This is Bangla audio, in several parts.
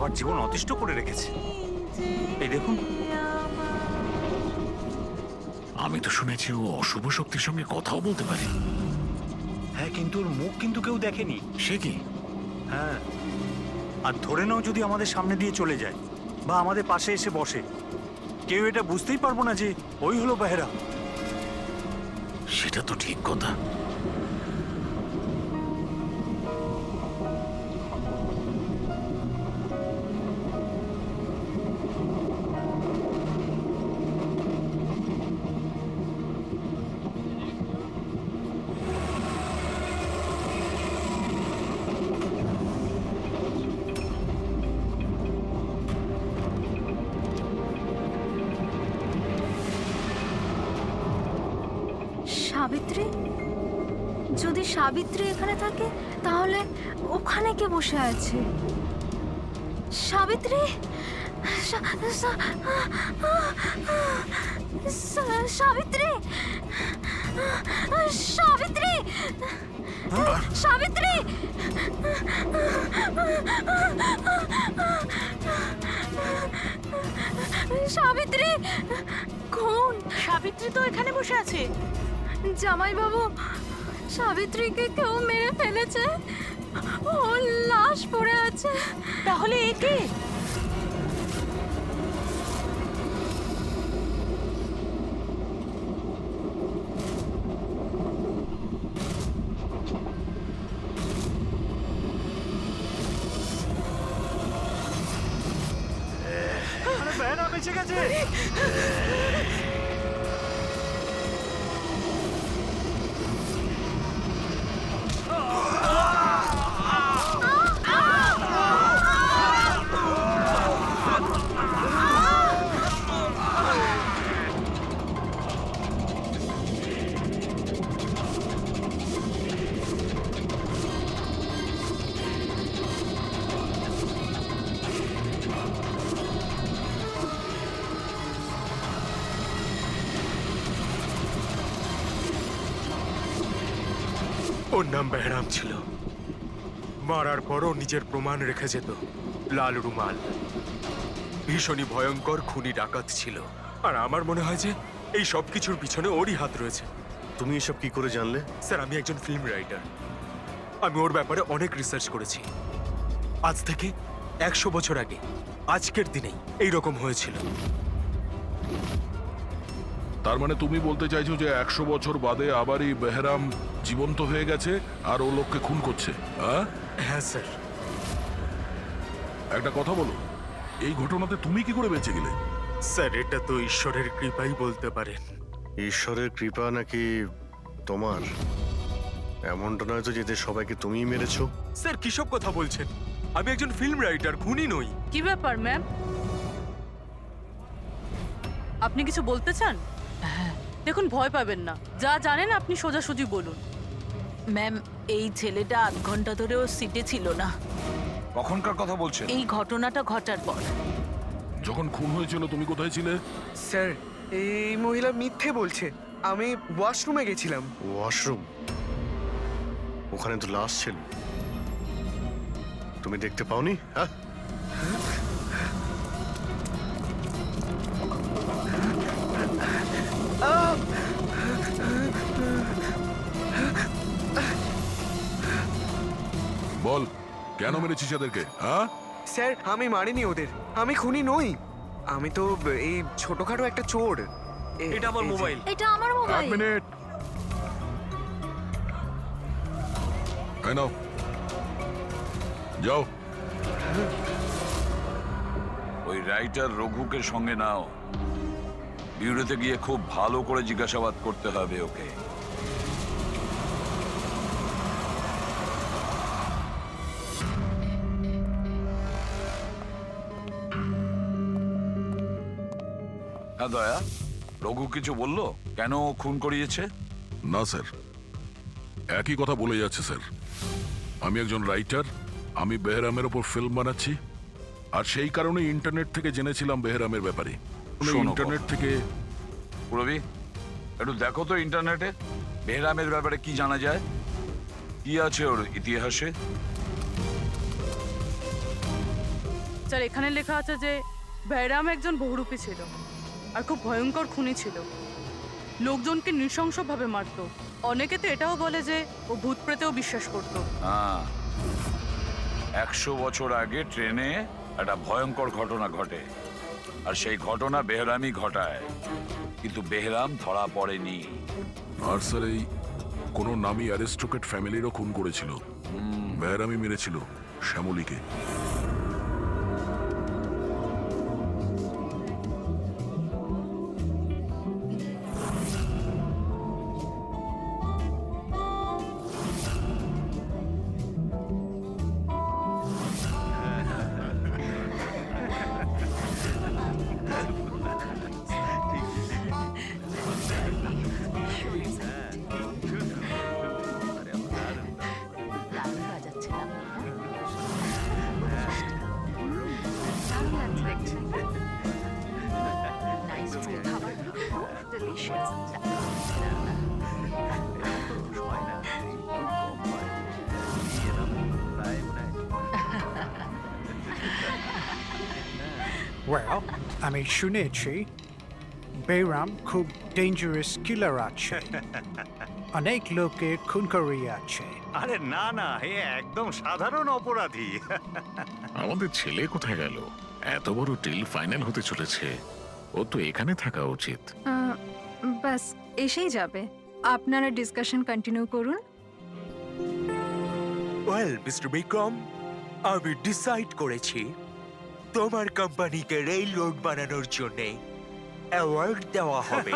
আমার জীবন অতিষ্ঠ করে রেখেছে। এই দেখুন। আমি তো শুনেছি ও অশুভ শক্তির সঙ্গে কথাও বলতে পারে। হ্যাঁ, কিন্তু ওর মুখ কিন্তু কেউ দেখেনি। সে কি? হ্যাঁ, আর ধরে নাও যদি আমাদের সামনে দিয়ে চলে যায় বা আমাদের পাশে এসে বসে, কেউ এটা বুঝতেই পারবো না যে ওই হলো বেহেরা। সেটা তো ঠিক কথা। সাবিত্রী, যদি সাবিত্রী এখানে থাকে তাহলে ওখানে কে বসে আছে? সাবিত্রী, সাবিত্রী, সাবিত্রী, সাবিত্রী, সাবিত্রী, কোন সাবিত্রী তো এখানে বসে আছে। জামাইবাবু, সাবিত্রীকে কেউ মেরে ফেলেছে, ওর লাশ পড়ে আছে। তাহলে এ কে? বেহেরা বেঁচে গেছে। ওর নাম বেহরাম ছিল। মারার পরও নিজের প্রমাণ রেখে যেত। লাল রুমাল। ভীষণই ভয়ঙ্কর খুনি ডাকাত ছিল। আর আমার মনে হয় যে এই সব কিছুর পিছনে ওরই হাত রয়েছে। তুমি এসব কি করে জানলে? স্যার, আমি একজন ফিল্ম রাইটার। আমি ওর ব্যাপারে অনেক রিসার্চ করেছি। আজ থেকে 100 বছর আগে আজকের দিনেই এইরকম হয়েছিল। তার মানে তুমি বলতে চাইছো যে 100 বছর বাদে আবারই বেহরাম জীবন্ত হয়ে গেছে আর ও লোককে খুন করছে? হ্যাঁ হ্যাঁ স্যার। একটা কথা বলো, এই ঘটনাতে তুমি কি করে বেঁচে গেলে? স্যার, এটা তো ঈশ্বরের কৃপাই বলতে পারেন। ঈশ্বরের কৃপা নাকি তোমার? এমনটা নয় তো যে এদের সবাইকে তুমিই মেরেছো? স্যার, কিসব কথা বলছেন? আমি একজন ফিল্ম রাইটার, খুনি নই। কি ব্যাপার ম্যাম? আপনি কিছু বলতে চান? দেখুন, ভয় পাবেন না, যা জানেন আপনি সোজাসুজি বলুন। ম্যাম, এই ছেলেটা 8 ঘন্টা ধরে ওর সিটে ছিল না। কখনকার কথা বলছেন? এই ঘটনাটা ঘটার পর। যখন খুন হয়েছিল তুমি কোথায় ছিলে? স্যার, এই মহিলা মিথ্যে বলছে। আমি ওয়াশরুমে গেছিলাম। ওয়াশরুম? ওখানে তো লাশ ছিল। তুমি দেখতে পাওনি? হ্যাঁ, বল, কেন মেরেছিস এদেরকে? হ্যাঁ স্যার, আমি মারিনি ওদের। আমি খুনি নই। আমি তো এই ছোটখাটো একটা চোর। এটা আমার মোবাইল। এটা আমার এক মোবাইল। মিনিট। এই নাও, যাও। ওই রাইটার রঘুকে সঙ্গে নাও। বিউরোতে গিয়ে খুব ভালো করে জিজ্ঞাসাবাদ করতে হবে ওকে। হ্যাঁ দয়া, রঘু কিছু বললো কেন ও খুন করিয়েছে? না স্যার, একই কথা বলে যাচ্ছে স্যার। আমি একজন রাইটার, আমি বেহরামের ওপর ফিল্ম বানাচ্ছি, আর সেই কারণে ইন্টারনেট থেকে জেনেছিলাম বেহরামের ব্যাপারে। শোনো ইন্টারনেট থেকে রবি, একটু দেখো তো ইন্টারনেটে বেহরামের ব্যাপারে কি জানা যায়, কি আছে ওর ইতিহাসে। স্যার এখানে লেখা আছে যে বেহরাম একজন বহুরূপী ছিল আর খুব ভয়ঙ্কর খুনি ছিল, লোকজনকে নৃশংসভাবে মারতো। অনেকে তো এটাও বলে যে ও ভূত প্রেতেও বিশ্বাস করতো। হ্যাঁ, 100 বছর আগে ট্রেনে একটা ভয়ঙ্কর ঘটনা ঘটে, আর সেই ঘটনা বেহরামই ঘটায়, কিন্তু বেহরাম ধরা পড়েনি। আর স্যার এই কোনো নামী অ্যারিস্টোক্রেট ফ্যামিলিরও খুন করেছিল। বেহরামি মেরেছিল শ্যামলীকে। Well, আমি শুনেছি বেরাম খুব ডেঞ্জারাস কিলার আছে, অনেক লোকের খুন করিয়াছে। আরে না না, এ একদম সাধারণ অপরাধী। আমাদের ছেলে কোথায় গেল? এত বড় ডিল ফাইনাল হতে চলেছে, ও তো এখানে থাকা উচিত। বাস এসেই যাবে, আপনারা ডিসকাশন কন্টিনিউ করুন। ওয়েল মিস্টার বিক্রম, আমি ডিসাইড করেছি তোমার কোম্পানিকে রেল রোড বানানোর জন্য অ্যাওয়ার্ড দেওয়া হবে।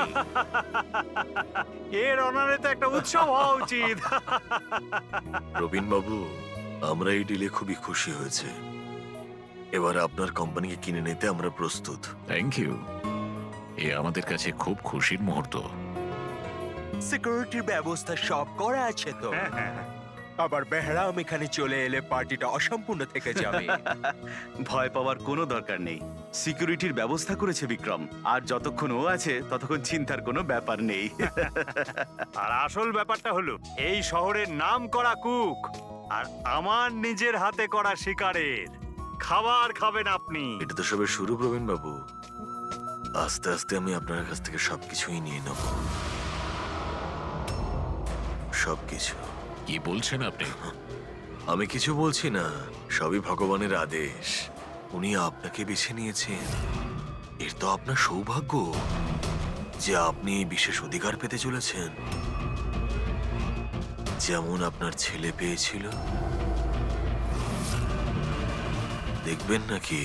এর অনারে তো একটা উৎসব হওয়া উচিত। রবিন বাবু, আমরা এই ডিলে খুবই খুশি হয়েছে। এবার আপনার কোম্পানিকে কিনে নিতে আমরা প্রস্তুত। থ্যাংক ইউ, এ আমাদের কাছে খুব খুশির মুহূর্ত। সিকিউরিটির ব্যবস্থা সব করা আছে তো? আবার বেহরাম এখানে চলে এলে পার্টিটা অসম্পূর্ণ থেকে যাবে। ভয় পাওয়ার কোনো দরকার নেই, সিকিউরিটির ব্যবস্থা করেছে বিক্রম, আর যতক্ষণ ও আছে ততক্ষণ চিন্তার কোনো ব্যাপার নেই। আর আসল ব্যাপারটা হলো এই শহরের নাম করা কুক আর আমার নিজের হাতে করা শিকারের খাবার খাবেন আপনি। এটা তো সবে শুরু প্রবীণ বাবু, আস্তে আস্তে আমি আপনার কাছ থেকে সবকিছুই নিয়ে নেব, সবকিছু। কি বলছেন আপনি? আমি কিছু বলছি না, সবই ভগবানের আদেশ। উনি আপনাকে বেছে নিয়েছেন, এর তো আপনার সৌভাগ্য যে আপনি এই বিশেষ অধিকার পেতে চলেছেন, যেমন আপনার ছেলে পেয়েছিল। দেখবেন নাকি?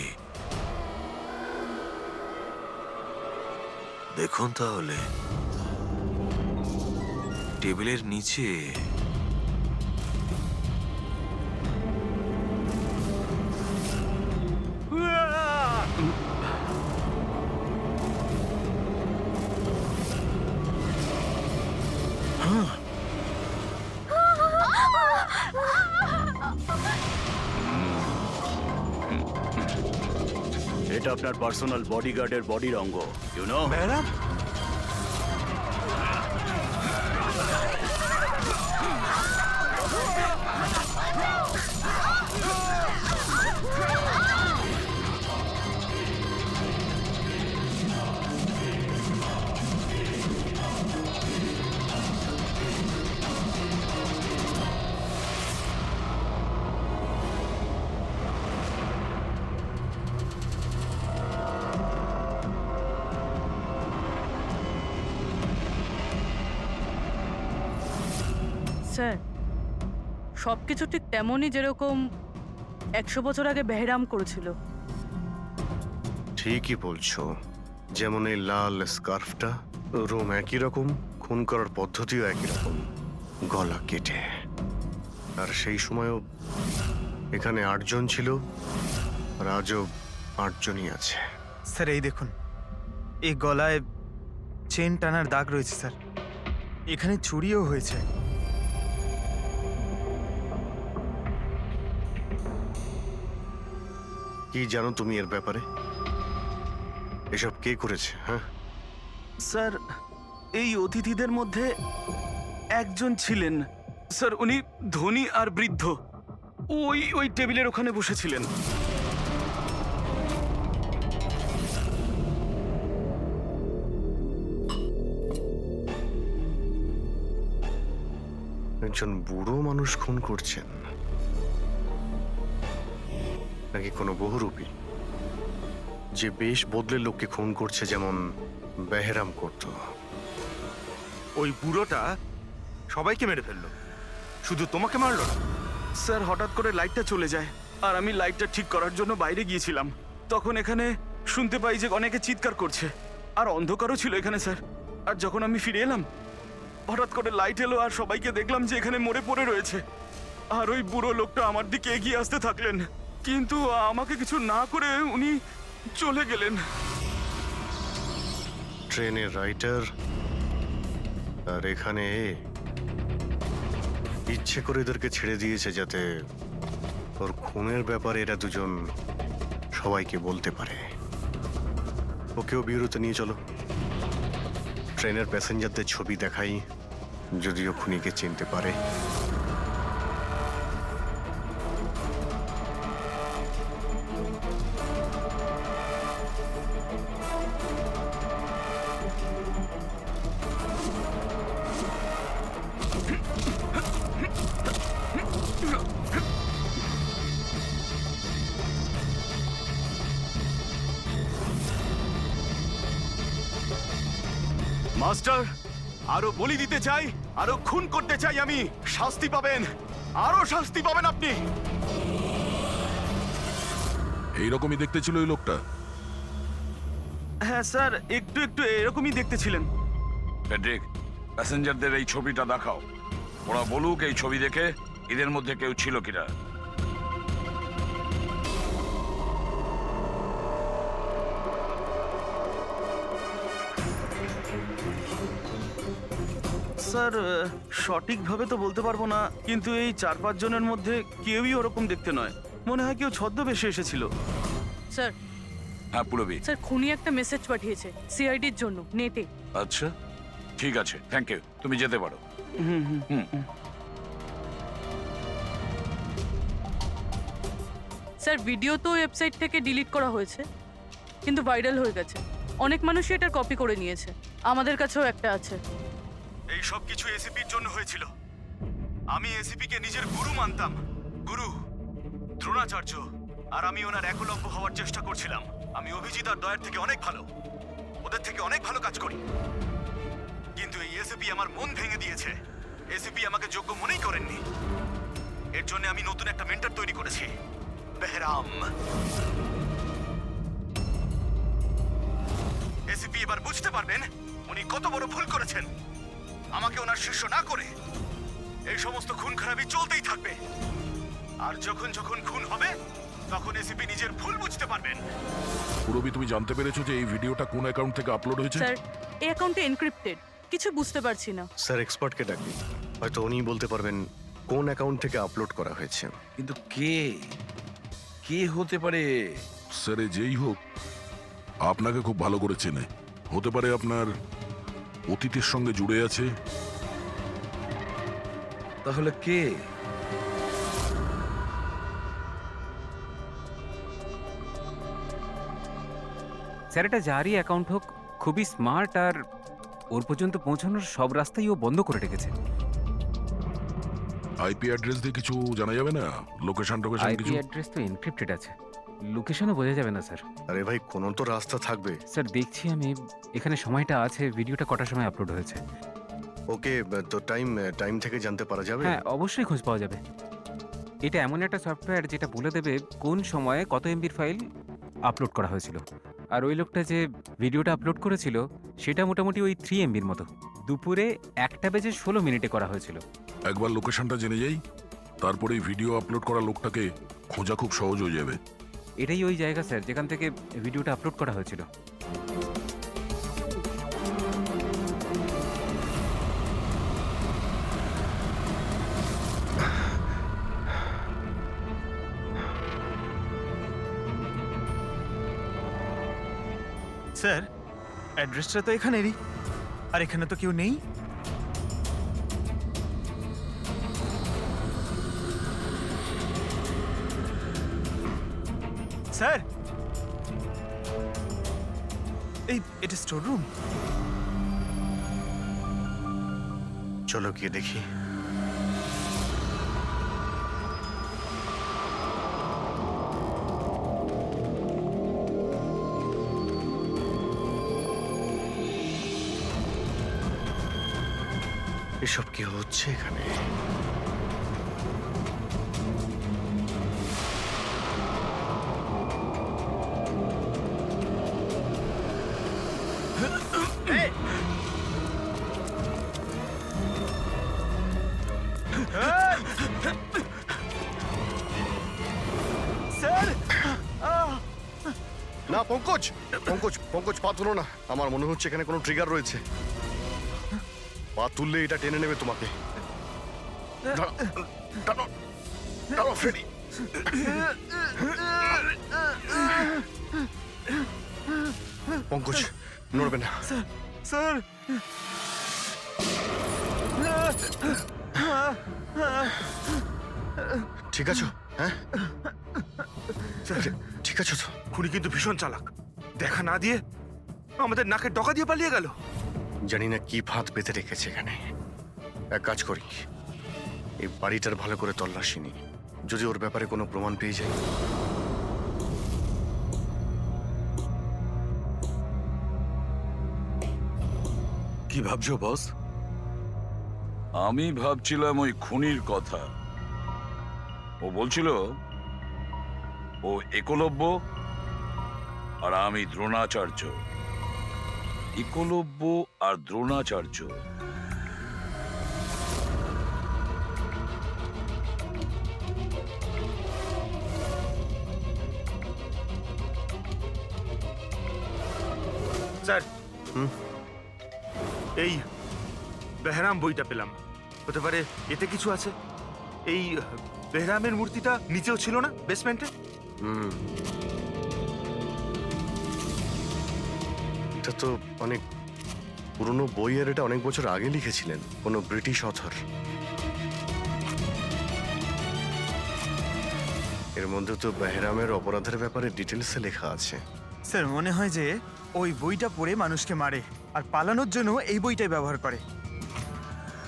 দেখুন তাহলে, টেবিলের নিচে এটা আপনার পার্সোনাল বডিগার্ডের বডির অঙ্গ, ইউ নো। বেহরাম, স্যার সবকিছু ঠিক তেমনই যেরকম 100 বছর আগে বেহরাম করেছিল। ঠিকই বলছো, যেমন এই লাল স্কার্ফটা, রুম একই রকম, খুন করার পদ্ধতিও একই রকম, গলা কেটে। আর সেই সময়ও এখানে 8 জন ছিল, আর আজও 8 জনই আছে। স্যার এই দেখুন, এই গলায় চেন টানার দাগ রয়েছে স্যার, এখানে চুরিও হয়েছে। কি জানো তুমি এর ব্যাপারে? এসব কে করেছে? হ্যাঁ স্যার, এই অতিথিদের মধ্যে একজন ছিলেন স্যার, উনি ধনী আর বৃদ্ধ, ওই টেবিলের ওখানে বসেছিলেন। একজন বুড়ো মানুষ খুন করছেন নাকি কোনো বহুরূপী যে বেশ বদলে লোককে খুন করছে, যেমন বেহরাম করতো? ওই বুড়োটা সবাইকে মেরে ফেললো, শুধু তোমাকে মারলো না। স্যার, হঠাৎ করে লাইটটা চলে যায় আর আমি লাইটটা ঠিক করার জন্য বাইরে গিয়েছিলাম। তখন এখানে শুনতে পাই যে অনেকে চিৎকার করছে আর অন্ধকারও ছিল এখানে স্যার। আর যখন আমি ফিরে এলাম হঠাৎ করে লাইট এলো আর সবাইকে দেখলাম যে এখানে মরে পড়ে রয়েছে। আর ওই বুড়ো লোকটা আমার দিকে এগিয়ে আসতে থাকলেন, কিন্তু আমাকে কিছু না করে উনি চলে গেলেন। ট্রেনের রাইটার আর এখানে ইচ্ছে করে এদেরকে ছেড়ে দিয়েছে যাতে ওর খুনের ব্যাপারে এরা দুজন সবাইকে বলতে পারে। ওকেও বিরতি নিয়ে চলো, ট্রেনের প্যাসেঞ্জারদের ছবি দেখাই, যদিও খুনিকে চিনতে পারে। মাস্টার, আরো বলি দিতে চাই, আরো খুন করতে চাই আমি। শাস্তি পাবেন, আরো শাস্তি পাবেন আপনি। এইরকমই দেখতে ছিল ওই লোকটা। হ্যাঁ স্যার, একটু একটু এরকমই দেখতে ছিলেন। ফেডরিক, প্যাসেঞ্জারদের এই ছবিটা দেখাও। ওরা বলুক এই ছবি দেখে এদের মধ্যে কেউ ছিল কিনা। স্যার, সঠিকভাবে তো বলতে পারবো না, কিন্তু এই 4-5 জনের মধ্যে কেউই ওরকম দেখতে নয়। মনে হয় কেউ ছদ্মবেশে এসেছিল। স্যার, হ্যাঁ পুরবি। স্যার খুনি একটা মেসেজ পাঠিয়েছে সিআইডির জন্য নেটে। আচ্ছা, ঠিক আছে, থ্যাংক ইউ, তুমি যেতে পারো। স্যার, ভিডিও তো ওয়েবসাইট থেকে ডিলিট করা হয়েছে, কিন্তু ভাইরাল হয়ে গেছে। অনেক মানুষই এটার কপি করে নিয়েছে। আমাদের কাছেও একটা আছে। এই সব কিছু এসিপির জন্য হয়েছিল। আমি এসিপিকে নিজের গুরু মানতাম, গুরু দ্রোণাচার্য। আর আমি ওনার একলব্য হওয়ার চেষ্টা করছিলাম। আমি অভিজিৎ আর দয়ার থেকে অনেক ভালো, ওদের থেকে অনেক ভালো কাজ করি। কিন্তু এই এসিপি আমার মন ভেঙে দিয়েছে। এসিপি আমাকে যোগ্য মনেই করেননি। এর জন্য আমি নতুন একটা মেন্টর তৈরি করেছি, বেহরাম। এসিপি এবার বুঝতে পারবেন উনি কত বড় ভুল করেছেন। আমাকে ওনার শিষ্য না করে এই সমস্ত খুন খারাপি চলতেই থাকবে। আর যখন যখন খুন হবে তখন এসিপি নিজের ভুল বুঝতে পারবেন। পুরবি, তুমি জানতে পেরেছো যে এই ভিডিওটা কোন অ্যাকাউন্ট থেকে আপলোড হয়েছে? স্যার, এই অ্যাকাউন্টে এনক্রিপ্টেড, কিছু বুঝতে পারছি না। স্যার, এক্সপার্টকে ডাকি, হয়তো উনিই বলতে পারবেন কোন অ্যাকাউন্ট থেকে আপলোড করা হয়েছে। কিন্তু কে কে হতে পারে? স্যার, যেই হোক আপনাকে খুব ভালো করে চেনে। হতে পারে আপনার অতীতের সঙ্গে জুড়ে আছে। তাহলে কে? স্যার, এটা যারই অ্যাকাউন্ট হোক, খুবই স্মার্ট, আর ওর পর্যন্ত পৌঁছানোর সব রাস্তাই ও বন্ধ করে রেখেছে। আইপি অ্যাড্রেস দিয়ে কিছু জানা যাবে না? লোকেশন টোকেশন আইপি কিছু? অ্যাড্রেস তো এনক্রিপ্টেড আছে, লোকেশনও বোঝা যাবে না স্যার। আরে ভাই, কোনো তো রাস্তা থাকবে। স্যার, দেখছি আমি, এখানে সময়টা আছে, ভিডিওটা কটার সময় আপলোড হয়েছে। ওকে, তো টাইম থেকে জানতে পারা যাবে? হ্যাঁ, অবশ্যই খোঁজ পাওয়া যাবে। এটা এমন একটা সফটওয়্যার যেটা বলে দেবে কোন সময়ে কত এমবির ফাইল আপলোড করা হয়েছিল। আর ওই লোকটা যে ভিডিওটা আপলোড করেছিল সেটা মোটামুটি ওই 3 এমবির মতো। দুপুরে 1:16 করা হয়েছিল। একবার লোকেশনটা জেনে যাই, তারপরে ভিডিও আপলোড করা লোকটাকে খোঁজা খুব সহজ হয়ে যাবে। এটাই ওই জায়গা স্যার যেখান থেকে ভিডিওটা আপলোড করা হয়েছিল। স্যার, অ্যাড্রেসটা তো এখানেরই, আর এখানে তো কেউ নেই। স্যার, এটা স্টোর রুম। চলো গিয়ে দেখি। এসব কি হচ্ছে এখানে? না পঙ্কজ, পঙ্কজ, পঙ্কজ পা তুলো না। আমার মনে হচ্ছে এখানে কোনো ট্রিগার রয়েছে। পা তুললে এটা টেনে নেবে তোমাকে। দাঁড়াও, দাঁড়াও, দাঁড়াও ফ্রেডি। পঙ্কজ নড়বে না। স্যার ঠিক আছো? হ্যাঁ ঠিক আছো তো? খুনি কিন্তু ভীষণ চালাক, দেখা না দিয়ে আমাদের নাকের ডকা দিয়ে পালিয়ে গেল। জানি না কি ফাঁদ পেতে রেখেছে এখানে। এক কাজ করি, এই বাড়িটার ভালো করে তল্লাশি নি, যদি ওর ব্যাপারে কোনো প্রমাণ পেয়ে যাই। কি ভাবছো বস? আমি ভাবছিলাম ওই খুনির কথা। ও বলছিল ও একলব্য আর আমি দ্রোণাচার্য। একলব্য আর দ্রোণাচার্য। স্যার হুম? এই বেহরাম বইটা পেলাম, হতে পারে এতে কিছু আছে। এই বেহরামের মূর্তিটা নিচেও ছিল না বেসমেন্টে? হুম, এটা তো অনেক পুরনো বই, আর এটা অনেক বছর আগে লিখেছিলেন কোনো ব্রিটিশ অথর। এর মধ্যে তো বেহরামের অপরাধের ব্যাপারে ডিটেলসে লেখা আছে। স্যার মনে হয় যে ওই বইটা পড়ে মানুষকে মারে আর পালানোর জন্য এই বইটাই ব্যবহার করে।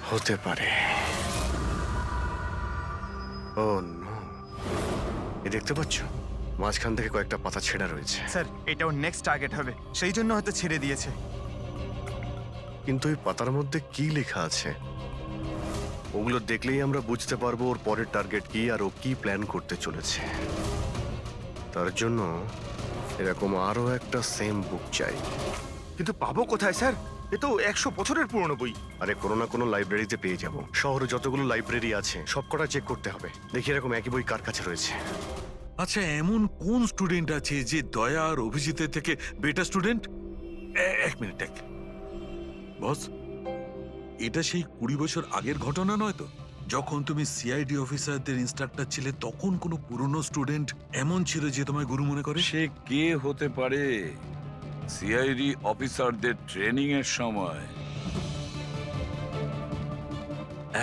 হতে পারে। ও নো, এই দেখতে পাচ্ছ মাঝখান থেকে কয়েকটা পাতা ছেঁড়া রয়েছে। স্যার এটাও নেক্সট টার্গেট হবে, সেই জন্য হয়তো ছেড়ে দিয়েছে। কিন্তু এই পাতার মধ্যে কি লেখা আছে ওগুলো দেখলেই আমরা বুঝতে পারবো ওর পরের টার্গেট কি আর ও কি প্ল্যান করতে চলেছে। তার জন্য এরকম আরো একটা সেম বুক চাই। কিন্তু পাবো কোথায় স্যার? এ তো 100 বছরের পুরনো বই। আরে কোনো না কোনো লাইব্রেরিতে পেয়ে যাব। শহরে যতগুলো লাইব্রেরি আছে সবকটা চেক করতে হবে, দেখি এরকম একই বই কার কাছে রয়েছে। আচ্ছা, এমন কোন স্টুডেন্ট আছে যে দয়া আর অভিজিতের থেকে বেটার স্টুডেন্ট? এক মিনিট, বস, এটা সেই 20 বছর আগের ঘটনা নয় তো? যখন তুমি সিআইডি অফিসারদের ইনস্ট্রাক্টর ছিলে তখন কোনো পুরনো স্টুডেন্ট এমন ছিল যে তোমায় গুরু মনে করে? সে কে হতে পারে? সিআইডি অফিসারদের ট্রেনিং এর সময়।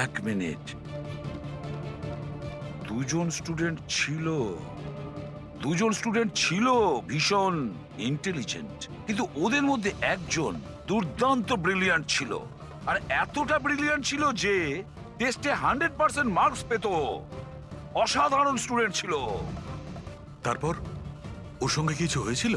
এক মিনিট, দুজন স্টুডেন্ট ছিল ভীষণ ইন্টেলিজেন্ট, কিন্তু ওদের মধ্যে একজন দুর্দান্ত ব্রিলিয়ান্ট ছিল, আর এতটা ব্রিলিয়ান্ট ছিল যে টেস্টে 100% মার্কস পেত। অসাধারণ স্টুডেন্ট ছিল। তারপর ওর সঙ্গে কিছু হয়েছিল?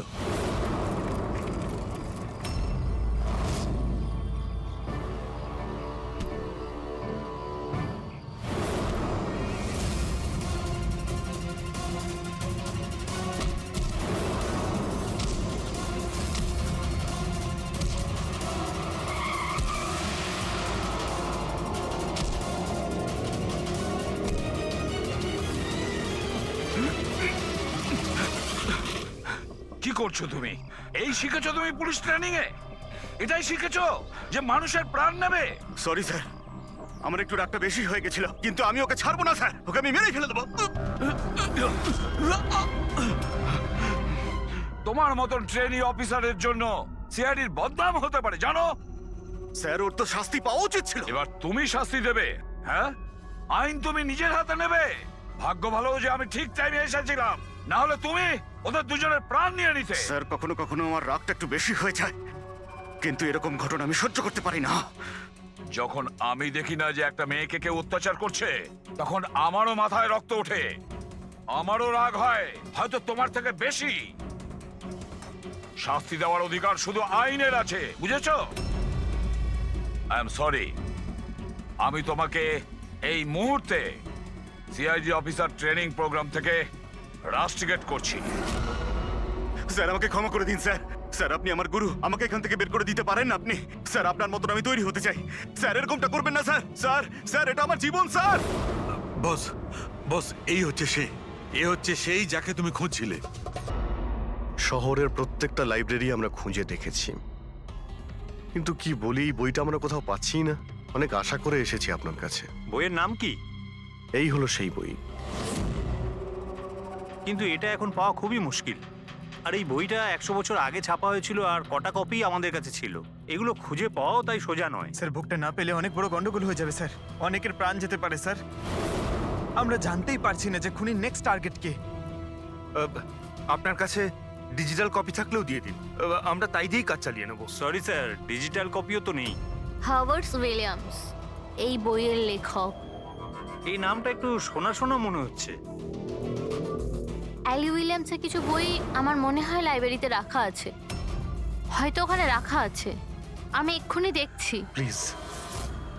কি করছো তুমি? এই শিখেছো তুমি পুলিশ ট্রেনিং এ? এটাই শিখেছো যে মানুষের প্রাণ নেবে? সরি স্যার, আমার একটু রাগটা বেশি হয়ে গেছিল, কিন্তু আমি ওকে ছাড়বো না স্যার, ওকে আমি মেরেই ফেলে দেবো। তোমার মতন ট্রেনি অফিসারের জন্য সিআইডির বদনাম হতে পারে, জানো? স্যার ওর তো শাস্তি পাওয়া উচিত ছিল। এবার তুমি শাস্তি দেবে। হ্যাঁ, আইন তুমি নিজের হাতে নেবে। ভাগ্য ভালো যে আমি ঠিক টাইমে এসেছিলাম, না হলে তুমি ওদের দুজনের প্রাণ নিয়ে নিতে। স্যার কখনো কখনো আমার রাগটা একটু বেশি হয়ে যায়, কিন্তু এরকম ঘটনা আমি সহ্য করতে পারি না। যখন আমি দেখি না যে একটা মেয়েকে কেউ অত্যাচার করছে, তখন আমারও মাথায় রক্ত ওঠে, আমারও রাগ হয়, হয়তো তোমার থেকে বেশি। শাস্তি দেওয়ার অধিকার শুধু আইনের আছে, বুঝেছো? আই এম সরি, আমি তোমাকে এই মুহূর্তে সিআইডি অফিসার ট্রেনিং প্রোগ্রাম থেকে রাস্টিকেট করছি। স্যার আমাকে ক্ষমা করে দিন স্যার। স্যার আপনি আমার গুরু, আমাকে এখান থেকে বের করে দিতে পারেন না আপনি। স্যার আপনার মতন আমি তৈরি হতে চাই। স্যার এরকমটা করবেন না স্যার। স্যার স্যার এটা আমার জীবন স্যার। বস বস, এই হচ্ছে সে, এ হচ্ছে সেই যাকে তুমি খুঁজছিলে। শহরের প্রত্যেকটা লাইব্রেরি আমরা খুঁজে দেখেছি, কিন্তু কি বলি, এই বইটা আমরা কোথাও পাচ্ছি না। অনেক আশা করে এসেছি আপনার কাছে। বইয়ের নাম কি? এই হলো সেই বই। কিন্তু এটা এখন পাওয়া খুবই মুশকিল। আর এই বইটা 100 বছর আগে ছাপা হয়েছিল, আর কটা কপি আমাদের কাছে ছিল। এগুলো খুঁজে পাওয়াও তাই সোজা নয়। স্যার বুকটা না পেলে অনেক বড় গন্ডগোল হয়ে যাবে স্যার। অনেকের প্রাণ যেতে পারে স্যার। আমরা জানতেই পারছি না যে খুনির নেক্সট টার্গেট কে। আপনার কাছে ডিজিটাল কপি থাকলেও দিয়ে দিন, আমরা তাই দিয়েই কাজ চালিয়ে নেব। সরি স্যার, ডিজিটাল কপিও তো নেই। হাওয়ার্ড উইলিয়ামস এই বইয়ের লেখক। এই নামটা একটু শোনা শোনা মনে হচ্ছে। অ্যালি উইলিয়ামসের কিছু বই আমার মনে হয় লাইব্রেরিতে রাখা আছে, হয়তো ওখানে রাখা আছে। আমি এক্ষুনি দেখছি। প্লিজ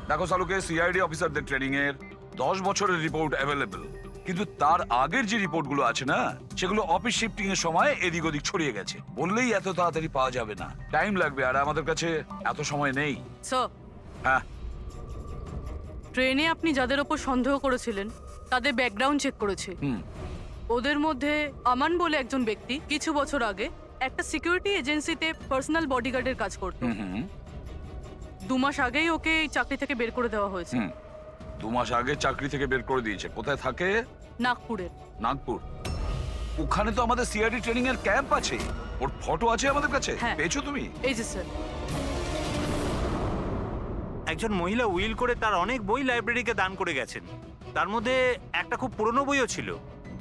দেখো সালুকে, সিআইডি অফিসারদের ট্রেনিং এর 10 বছরের রিপোর্ট অ্যাভেলেবল, কিন্তু তার আগের যে রিপোর্টগুলো আছে না, সেগুলো অফিস শিফটিং এর সময় এদিক ওদিক ছড়িয়ে গেছে। বললেই এত তাড়াতাড়ি পাওয়া যাবে না, টাইম লাগবে, আর আমাদের কাছে এত সময় নেই। স্যার, হ্যাঁ, ট্রেনে আপনি যাদের ওপর সন্দেহ করেছিলেন তাদের ব্যাকগ্রাউন্ড চেক করেছি। ওদের মধ্যে আমান বলে একজন ব্যক্তি কিছু বছর আগে একটা সিকিউরিটি এজেন্সিতে পার্সোনাল বডিগার্ডের কাজ করত। 2 মাস আগেই ওকে এই চাকরি থেকে বের করে দেওয়া হয়েছে। 2 মাস আগে চাকরি থেকে বের করে দিয়েছে। কোথায় থাকে? নাগপুরে। নাগপুর? ওখানে তো আমাদের সিআইডি ট্রেনিং এর ক্যাম্প আছে, ওর ফটো আছে আমাদের কাছে। হ্যাঁ। পেয়েছো তুমি? এই যে স্যার। একজন মহিলা উইল করে তার অনেক বই লাইব্রেরিকে দান করে গেছেন। তার মধ্যে একটা খুব পুরনো বইও ছিল,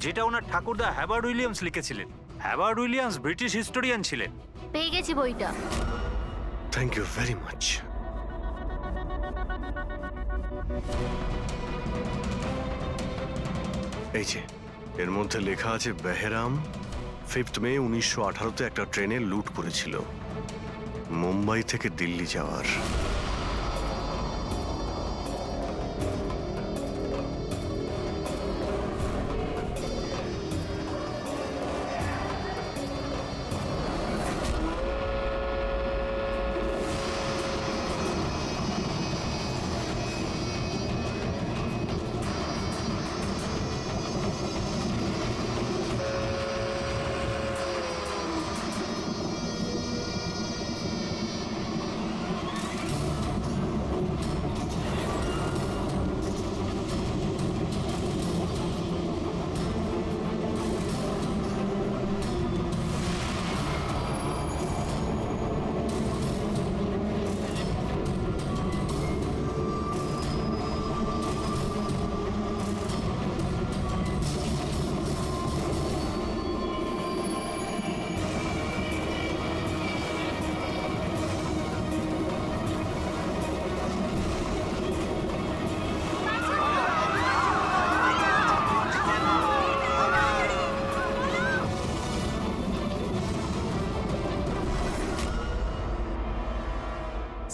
যেটা ওনার ঠাকুরদা হ্যাবার্ড উইলিয়ামস লিখেছিলেন। হ্যাবার্ড উইলিয়ামস ব্রিটিশ হিস্টোরিয়ান ছিলেন। পেয়ে গেছি বইটা। Thank you very much. এই যে এর মধ্যে লেখা আছে, বেহরাম 5 মে 1918-তে একটা ট্রেনে লুট করেছিল মুম্বাই থেকে দিল্লি যাওয়ার।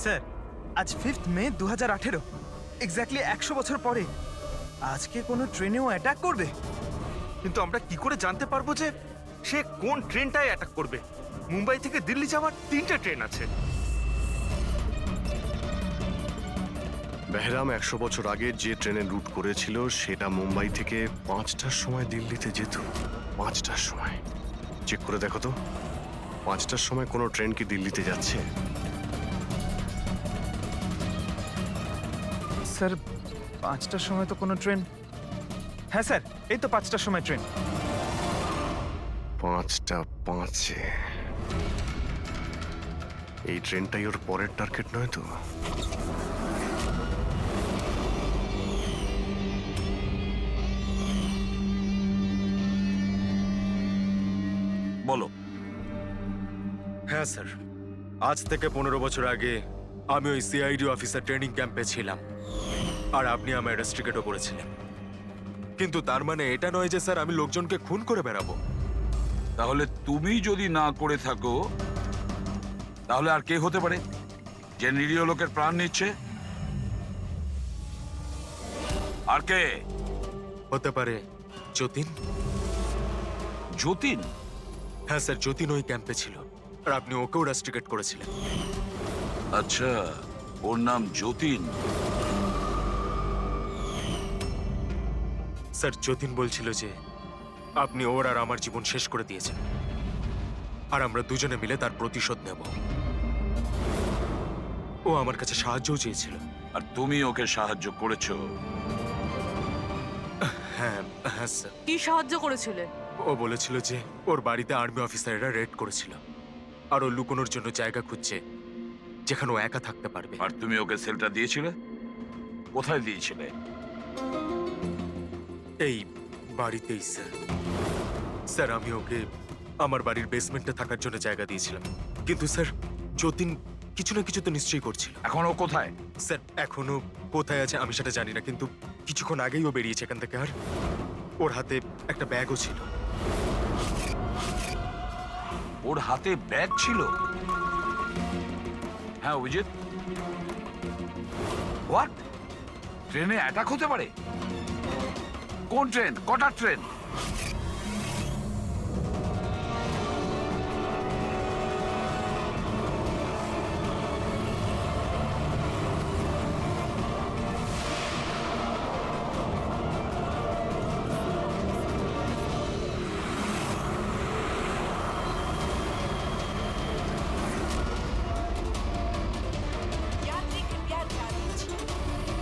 স্যার আজ 5th মে 2018, এক্স্যাক্টলি 100 বছর পরে আজকে কোনো ট্রেনেও অ্যাটাক করবে। কিন্তু আমরা কি করে জানতে পারবো যে সে কোন ট্রেনটায় অ্যাটাক করবে? মুম্বাই থেকে দিল্লি যাওয়ার 3টে ট্রেন আছে। বেহরাম 100 বছর আগে যে ট্রেনে লুট করেছিল, সেটা মুম্বাই থেকে 5টার সময় দিল্লিতে যেত। 5টার সময়? চেক করে দেখো তো, 5টার সময় কোনো ট্রেন কি দিল্লিতে যাচ্ছে? স্যার 5টার সময় তো কোনো ট্রেন। হ্যাঁ স্যার, এই তো 5টার সময় ট্রেন। 5টা 5-এ এই ট্রেনটাই ওর পরের টার্গেট নয় তো? বলো। হ্যাঁ স্যার, আজ থেকে 15 বছর আগে আমি ওই সিআইডি অফিসার ট্রেনিং ক্যাম্পে ছিলাম, আর আপনি আমায় রেস্ট্রিকেটও করেছিলেন। কিন্তু তার মানে এটা নয় যে স্যার আমি লোকজনকে খুন করে বেড়াবো। তাহলে তুমি যদি না করে থাকো, তাহলে আর কে হতে পারে যে নিরীহ লোকের প্রাণ নিচ্ছে? আর কে? হতে পারে যতীন। যতীন? হ্যাঁ স্যার, যতীন ওই ক্যাম্পে ছিল আর আপনি ওকেও রাস্ট্রিকেট করেছিলেন। আচ্ছা, ওর নাম যতীন। স্যার, যতীন বলছিল যে আপনি ওর আর আমার জীবন শেষ করে দিয়েছেন আর আমরা দুজনে মিলে তার প্রতিশোধ নেব। ও আমার কাছে সাহায্যও চেয়েছিল। আর তুমি ওকে সাহায্য করেছো? হ্যাঁ হ্যাঁ স্যার। কি সাহায্য করেছিলে? ও বলেছিল যে ওর বাড়িতে আর্মি অফিসাররা রেড করেছিল আর ও লুকোনোর জন্য জায়গা খুঁজছে যেখানে ও একা থাকতে পারবে। আর তুমি ওকে সেলটা দিয়েছিলে? কোথায় দিয়েছিলে? এই বাড়িতেই স্যার। স্যার, আমি ওকে আমার বাড়ির বেসমেন্টে থাকার জন্য জায়গা দিয়েছিলাম, কিন্তু স্যার যতীন কিছু না কিছু তো নিশ্চয়ই করছিল। এখন ও কোথায়? স্যার, এখনো কোথায় আছে আমি সেটা জানি না, কিন্তু কিছুক্ষণ আগেই ও বেরিয়েছে এখান থেকে। আর ওর হাতে একটা ব্যাগও ছিল। ওর হাতে ব্যাগ ছিল? হ্যাঁ অভিজিৎ, হোয়াট? ট্রেনে অ্যাটাক হতে পারে? কোন ট্রেন? কটার ট্রেন? यात्री कृपया ध्यान दीजिए।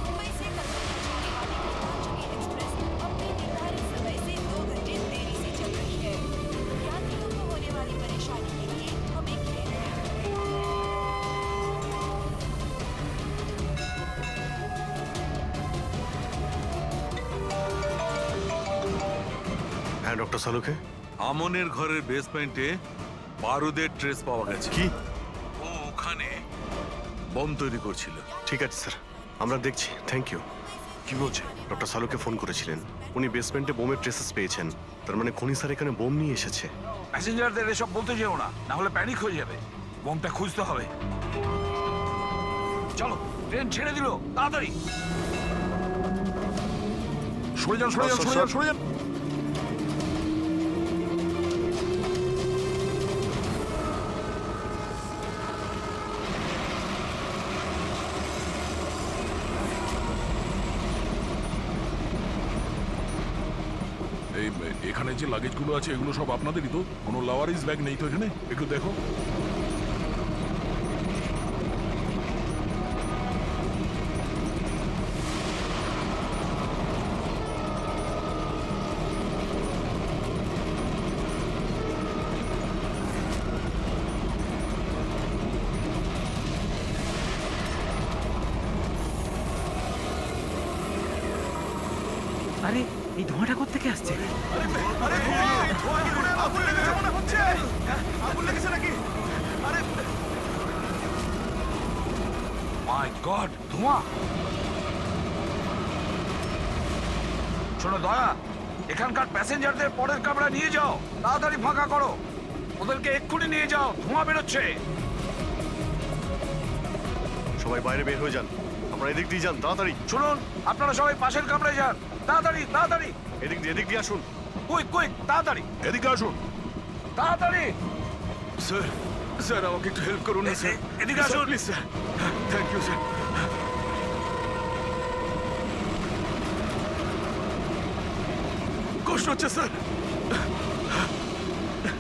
मुंबई से कलकत्ता जाने वाली गीतांजलि एक्सप्रेस अपने निर्धारित समय से 2 घंटे देरी से चल रही है। यात्रियों को होने वाली परेशानी के लिए हमें खेद है। হ্যাঁ ডক্টর সালুকে। আমনের ঘরের বেসমেন্টে বারুদের ট্রেস পাওয়া গেছে। কি? ও ওখানে বম তৈরি করছিল। ঠিক আছে স্যার, আমরা দেখছি। Thank you. কি বলছে? ডক্টর সালুকে ফোন করেছিলেন, উনি বেসমেন্টে বোমের ট্রেসেস পেয়েছেন। তার মানে খনি স্যার এখানে বোম নিয়ে এসেছে। প্যাসেঞ্জারদের এসব বলতে যেও না, না হলে প্যানিক হয়ে যাবে। বোমটা খুঁজতে হবে। চলো, ট্রেন ছেড়ে দিল, তাড়াতাড়ি সরে যান, সরে যান, সরে যান, সরে যান। এই এখানে যে লাগেজগুলো আছে এগুলো সব আপনাদেরই তো? কোনো লাওয়ারিস ব্যাগ নেই তো এখানে? একটু দেখো। আরে এই ধোঁয়াটা কোত্থেকে আসছে? মাই গড, ধোঁয়া! শোনো দয়া, এখানকার প্যাসেঞ্জারদের পরের কামরা নিয়ে যাও, তাড়াতাড়ি ফাঁকা করো। ওদেরকে এক্ষুনি নিয়ে যাও, ধোঁয়া বেরোচ্ছে। সবাই বাইরে বের হয়ে যান, আপনারা এদিক দিয়ে যান তাড়াতাড়ি। শুনুন, আপনারা সবাই পাশের কামরায় যান, তাড়াতাড়ি তাড়াতাড়ি। এদিক দিয়ে আসুন। কুইক কুইক, তাড়াতাড়ি এদিকে আসুন। তাড়াতাড়ি। স্যার, স্যার আমাকে একটু হেল্প করুন না স্যার। এদিকে আসুন please sir. Thank you sir. কষ্ট হচ্ছে স্যার।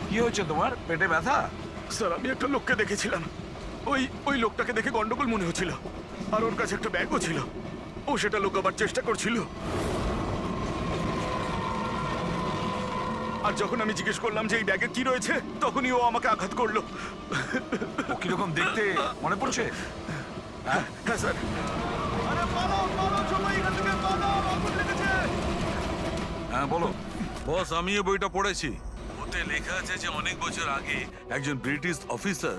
কি হয়েছে তোমার? পেটে ব্যথা? স্যার, আমি একটা লোককে দেখেছিলাম। ওই লোকটাকে দেখে গন্ডগোল মনে হচ্ছিল, আর ওর কাছে একটা ব্যাগও ছিল। ও সেটা লুকাবার চেষ্টা করছিল। আর যখন আমি জিজ্ঞেস করলাম যে এই ব্যাগে কি রয়েছে, তখনই ও আমাকে আঘাত করলো। ও কিরকম দেখতে মনে পড়ছে? হ্যাঁ স্যার। হ্যাঁ বলো। বস, আমিও বইটা পড়েছি। ওতে লেখা আছে যে অনেক বছর আগে একজন ব্রিটিশ অফিসার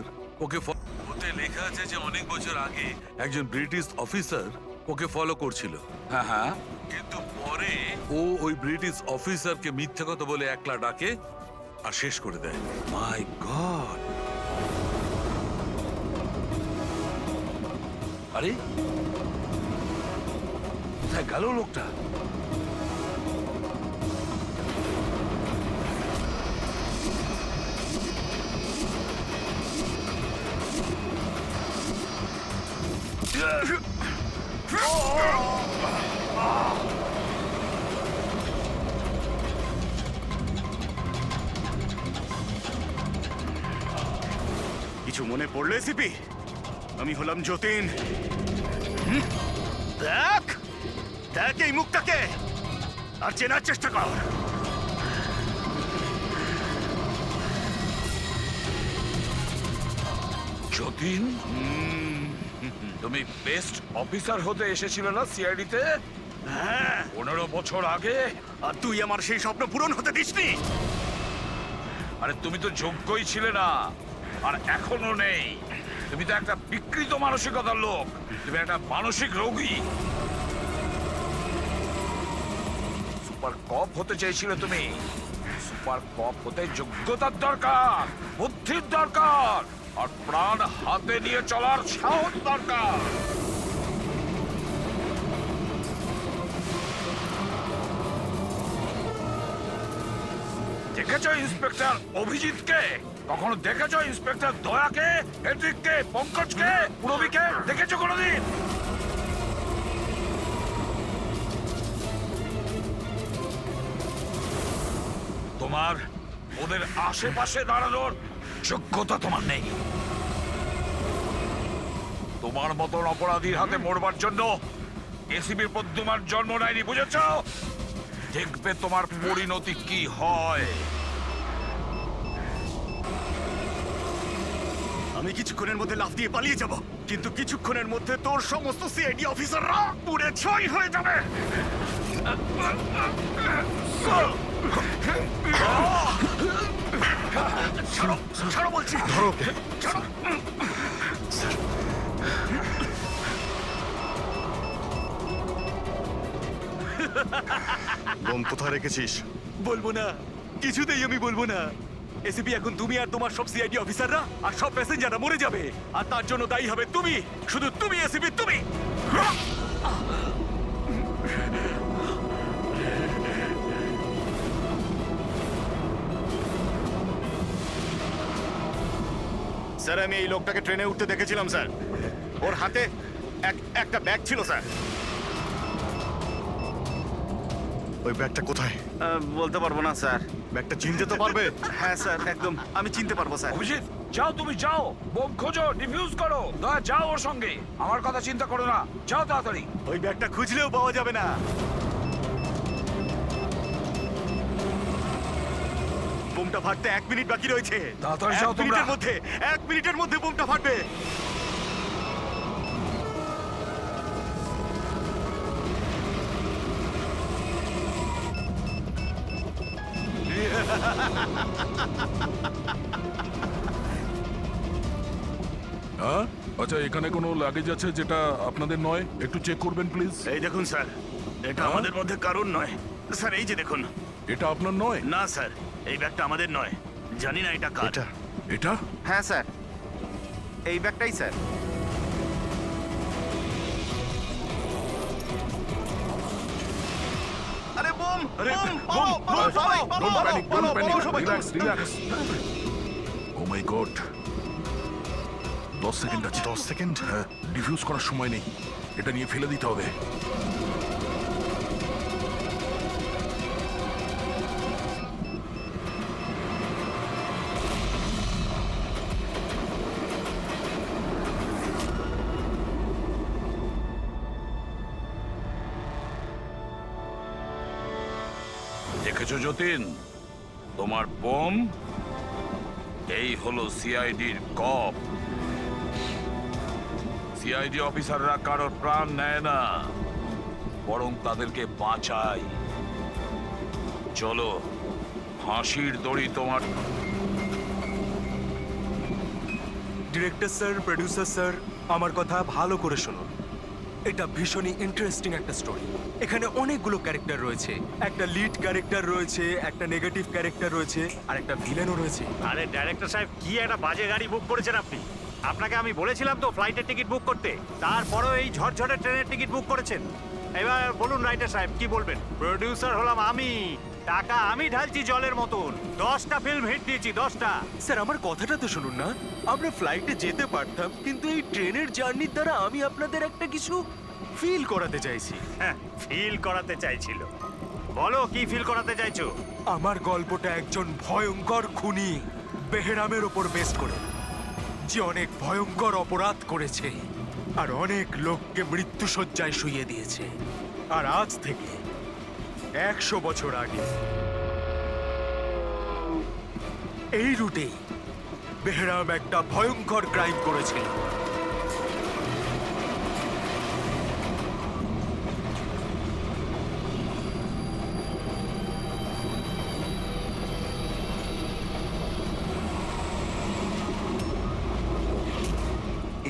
ওকে ফলো করছিল। হ্যাঁ হ্যাঁ। কিন্তু পরে ও ওই ব্রিটিশ অফিসারকে মিথ্যা কথা বলে একলা ডাকে আর শেষ করে দেয়। মাই গড! আরে কোথায় গেল লোকটা? কিছু মনে পড়লো এসিপি? আমি হলাম যতীন। দেখ দেখ এই মুখটাকে, আর চেনার চেষ্টা কর। যতীন, তুমি বেস্ট অফিসার হতে এসেছিলে না সিআইডিতে? হ্যাঁ, 15 বছর আগে। আর তুই আমার সেই স্বপ্ন পূরণ হতে দিসনি। আরে তুমি তো যোগ্যই ছিলে না, আর এখনো নেই। তুমি তো একটা বিকৃত মানসিকতার লোক, তুমি একটা মানসিক রোগী। সুপার কপ হতে চেয়েছিলে তুমি। সুপার কপ হতে যোগ্যতার দরকার, বুদ্ধির দরকার, আর প্রাণ হাতে নিয়ে চলার সাহস দরকার। দেখেছো ইন্সপেক্টর অভিজিৎকে? কখনো দেখেছো ইন্সপেক্টর দয়াকে, হেড্রিককে, পঙ্কজকে, পুরবীকে? দেখেছো কোনোদিন? তোমার ওদের আশেপাশে দাঁড়ানোর যোগ্যতা তোমার নেই। তোমার মতন অপরাধীর হাতে মরবার জন্য এসিবি প্রদ্যুমান জন্ম নেয়নি, বুঝেছো? দেখবে তোমার পরিণতি কি হয়। আমি কিছুক্ষণের মধ্যে লাফ দিয়ে পালিয়ে যাব, কিন্তু কিছুক্ষণের মধ্যে তোর সমস্ত সিআইডি অফিসাররা পুড়ে ছাই হয়ে যাবে। ছাড়ো, ছাড়ো বলছি। ধরো। ছাড়ো। বোম কোথায় রেখেছিস? বলবো না, কিছুতেই আমি বলবো না। এসিপি, এখন তুমি আর তোমার সব সিআইডি অফিসাররা আর সব প্যাসেঞ্জাররা মরে যাবে, আর তার জন্য দায়ী হবে তুমি, শুধু তুমি এসিপি, তুমি। স্যার, আমি এই লোকটাকে ট্রেনে উঠতে দেখেছিলাম স্যার। ওর হাতে একটা ব্যাগ ছিল স্যার। ওই ব্যাগটা কোথায়? বলতে পারবো না স্যার। ব্যাগটা চিনতে তো পারবে? হ্যাঁ স্যার, একদম আমি চিনতে পারবো স্যার। অভিজিৎ, যাও, তুমি যাও, বোম খোঁজো, ডিফিউজ করো। দয়া, যাও ওর সঙ্গে। আমার কথা চিন্তা করো না, যাও তাড়াতাড়ি। ওই ব্যাগটা খুঁজলেও পাওয়া যাবে না। বোমটা ফাটতে 1 মিনিট বাকি রয়েছে। তাড়াতাড়ি যাও তোমরা। 1 মিনিটের মধ্যে বোমটা ফাটবে। হ্যাঁ, আচ্ছা, এখানে কোনো লাগেজ আছে যেটা আপনাদের নয়? একটু চেক করবেন প্লিজ। এই দেখুন স্যার, এটা আমাদের মধ্যে কারণ নয় স্যার। এই যে দেখুন। এটা আপনার নয়? না স্যার, এই ব্যাগটা আমাদের নয়। জানি না এটা কার। এটা? হ্যাঁ স্যার, এই ব্যাগটাই স্যার। আরে বোম! আরে, বোম! বোম! পালাও, পালাও, Don't পালাও, panic, পালাও, don't panic. পালাও সবাই। Relax, relax. Oh my God. 10 second আছে। 10 সেকেন্ড? হ্যাঁ, ডিফিউজ করার সময় নেই। এটা নিয়ে ফেলে দিতে হবে। দেখেছো যতীন, তোমার বোম, এই হলো সিআইডির কপ। সিআইডি অফিসাররা কারোর প্রাণ নেয় না, বরং তাদেরকে বাঁচায়। চলো, ফাঁসির দড়ি তোমার। ডিরেক্টর স্যার, প্রোডিউসার স্যার, আমার কথা ভালো করে শুনুন। এটা ভীষণই ইন্টারেস্টিং একটা স্টোরি। এখানে অনেকগুলো ক্যারেক্টার রয়েছে। একটা লিড ক্যারেক্টার রয়েছে, একটা নেগেটিভ ক্যারেক্টার রয়েছে, আর একটা ভিলেনও রয়েছে। আরে ডাইরেক্টর সাহেব, কি একটা বাজে গাড়ি বুক করেছেন আপনি। আপনাকে আমি বলেছিলাম তো ফ্লাইটের টিকিট বুক করতে, তারপরেও এই ঝড়ঝড়ে ট্রেনের টিকিট বুক করেছেন। এবার বলুন রাইটার সাহেব কি বলবেন? প্রোডিউসার হলাম আমি, টাকা আমি ঢালছি জলের মতন। 10টা ফিল্ম হিট দিয়েছি, 10টা। স্যার আমার কথাটা তো শুনুন না। আমরা ফ্লাইটে যেতে পারতাম, কিন্তু এই ট্রেনের জার্নির দ্বারা আমি আপনাদের একটা কিছু ফিল করাতে চাইছি। ফিল করাতে চাইছিল? বলো কি ফিল করাতে চাইছো? আমার গল্পটা একজন ভয়ঙ্কর খুনি বেহরামের ওপর বেস করে, যে অনেক ভয়ঙ্কর অপরাধ করেছে আর অনেক লোককে মৃত্যুশয্যায় শুইয়ে দিয়েছে। আর আজ থেকে 100 বছর আগে এই রুটেই বেহরাম একটা ভয়ঙ্কর ক্রাইম করেছিল।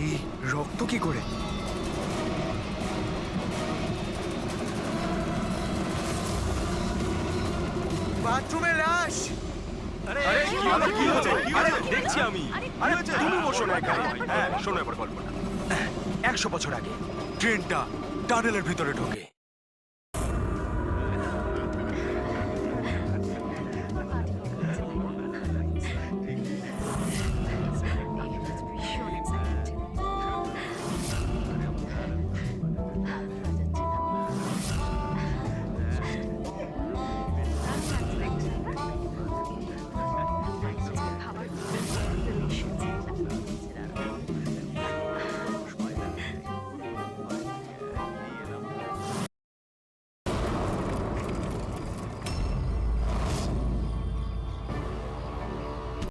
এই রক্ত কি করে? বাথরুমে লাশ। আরে কি হচ্ছে? আরে দেখছি আমি। আরে তুমি বসো না এখানে। হ্যাঁ, শোনো এবার গল্পটা। 100 বছর আগে ট্রেনটা টানেলের ভিতরে ঢোকে।